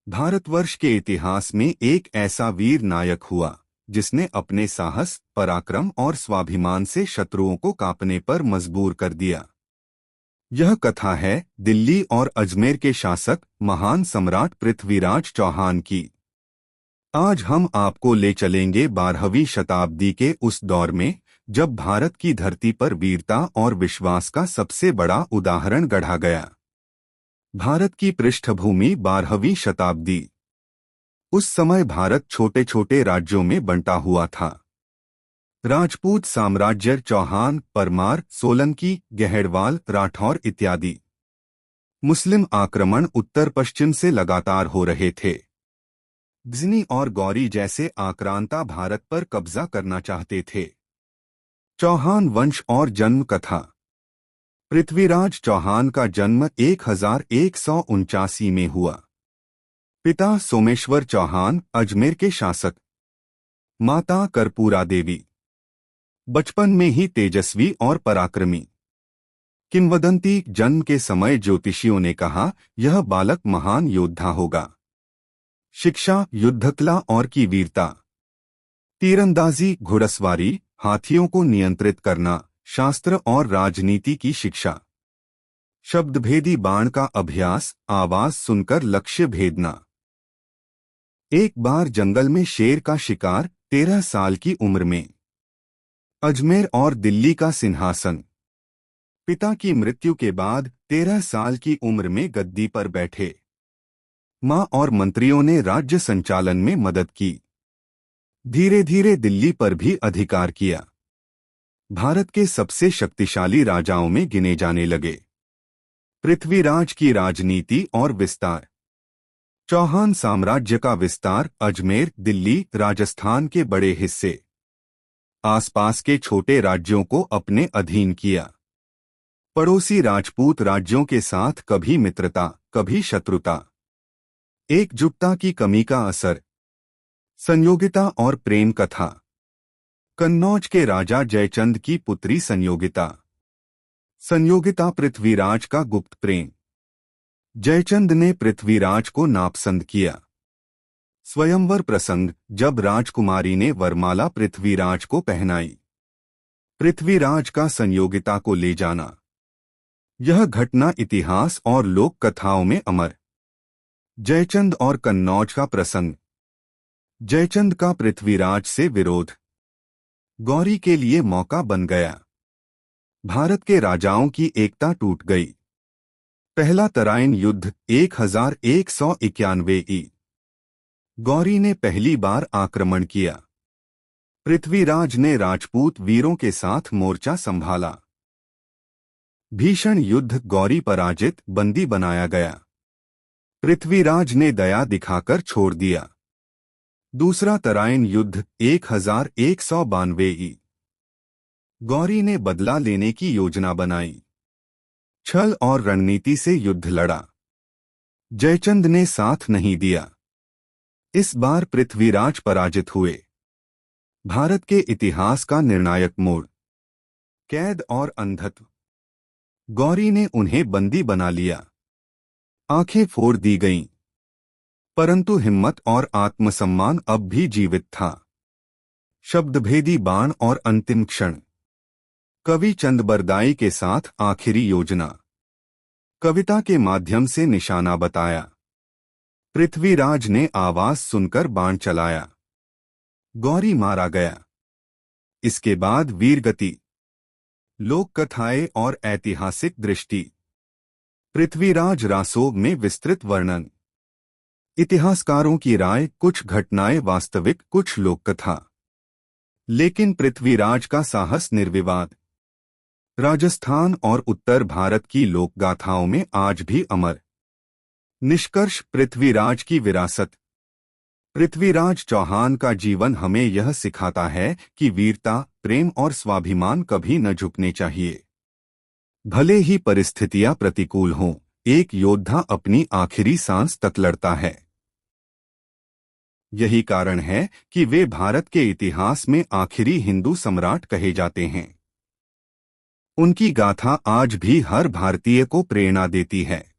भारतवर्ष के इतिहास में एक ऐसा वीर नायक हुआ जिसने अपने साहस, पराक्रम और स्वाभिमान से शत्रुओं को कांपने पर मजबूर कर दिया। यह कथा है दिल्ली और अजमेर के शासक महान सम्राट पृथ्वीराज चौहान की। आज हम आपको ले चलेंगे 12वीं शताब्दी के उस दौर में जब भारत की धरती पर वीरता और विश्वास का सबसे बड़ा उदाहरण गढ़ा गया। भारत की पृष्ठभूमि 12वीं शताब्दी। उस समय भारत छोटे छोटे राज्यों में बंटा हुआ था। राजपूत साम्राज्य, चौहान, परमार, सोलंकी, गहड़वाल, राठौर इत्यादि। मुस्लिम आक्रमण उत्तर पश्चिम से लगातार हो रहे थे। गजनी और गौरी जैसे आक्रांता भारत पर कब्जा करना चाहते थे। चौहान वंश और जन्म कथा। पृथ्वीराज चौहान का जन्म 1179 में हुआ। पिता सोमेश्वर चौहान, अजमेर के शासक। माता कर्पूरा देवी। बचपन में ही तेजस्वी और पराक्रमी। किंवदंती, जन्म के समय ज्योतिषियों ने कहा यह बालक महान योद्धा होगा। शिक्षा, युद्धकला और की वीरता। तीरंदाजी, घुड़सवारी, हाथियों को नियंत्रित करना, शास्त्र और राजनीति की शिक्षा। शब्दभेदी बाण का अभ्यास, आवाज सुनकर लक्ष्य भेदना। एक बार जंगल में शेर का शिकार, 13 साल की उम्र में। अजमेर और दिल्ली का सिंहासन। पिता की मृत्यु के बाद 13 साल की उम्र में गद्दी पर बैठे। मां और मंत्रियों ने राज्य संचालन में मदद की। धीरे धीरे दिल्ली पर भी अधिकार किया। भारत के सबसे शक्तिशाली राजाओं में गिने जाने लगे। पृथ्वीराज की राजनीति और विस्तार। चौहान साम्राज्य का विस्तार, अजमेर, दिल्ली, राजस्थान के बड़े हिस्से, आसपास के छोटे राज्यों को अपने अधीन किया। पड़ोसी राजपूत राज्यों के साथ कभी मित्रता, कभी शत्रुता। एकजुटता की कमी का असर। संयोगिता और प्रेम कथा। कन्नौज के राजा जयचंद की पुत्री संयोगिता। संयोगिता पृथ्वीराज का गुप्त प्रेम। जयचंद ने पृथ्वीराज को नापसंद किया। स्वयंवर प्रसंग, जब राजकुमारी ने वरमाला पृथ्वीराज को पहनाई। पृथ्वीराज का संयोगिता को ले जाना। यह घटना इतिहास और लोक कथाओं में अमर। जयचंद और कन्नौज का प्रसंग। जयचंद का पृथ्वीराज से विरोध गौरी के लिए मौका बन गया। भारत के राजाओं की एकता टूट गई। पहला तराइन युद्ध 1191 ई। गौरी ने पहली बार आक्रमण किया। पृथ्वीराज ने राजपूत वीरों के साथ मोर्चा संभाला। भीषण युद्ध, गौरी पराजित, बंदी बनाया गया। पृथ्वीराज ने दया दिखाकर छोड़ दिया। दूसरा तराइन युद्ध 1192 ई। गौरी ने बदला लेने की योजना बनाई। छल और रणनीति से युद्ध लड़ा। जयचंद ने साथ नहीं दिया। इस बार पृथ्वीराज पराजित हुए। भारत के इतिहास का निर्णायक मोड़। कैद और अंधत्व। गौरी ने उन्हें बंदी बना लिया। आंखें फोड़ दी गईं। परंतु हिम्मत और आत्मसम्मान अब भी जीवित था। शब्दभेदी बाण और अंतिम क्षण। कवि चंद बरदाई के साथ आखिरी योजना। कविता के माध्यम से निशाना बताया। पृथ्वीराज ने आवाज सुनकर बाण चलाया। गौरी मारा गया। इसके बाद वीरगति। लोक कथाएं और ऐतिहासिक दृष्टि। पृथ्वीराज रासोग में विस्तृत वर्णन। इतिहासकारों की राय, कुछ घटनाएं वास्तविक, कुछ लोककथा। लेकिन पृथ्वीराज का साहस निर्विवाद। राजस्थान और उत्तर भारत की लोकगाथाओं में आज भी अमर। निष्कर्ष, पृथ्वीराज की विरासत। पृथ्वीराज चौहान का जीवन हमें यह सिखाता है कि वीरता, प्रेम और स्वाभिमान कभी न झुकने चाहिए। भले ही परिस्थितियां प्रतिकूल हों, एक योद्धा अपनी आखिरी सांस तक लड़ता है। यही कारण है कि वे भारत के इतिहास में आखिरी हिंदू सम्राट कहे जाते हैं। उनकी गाथा आज भी हर भारतीय को प्रेरणा देती है।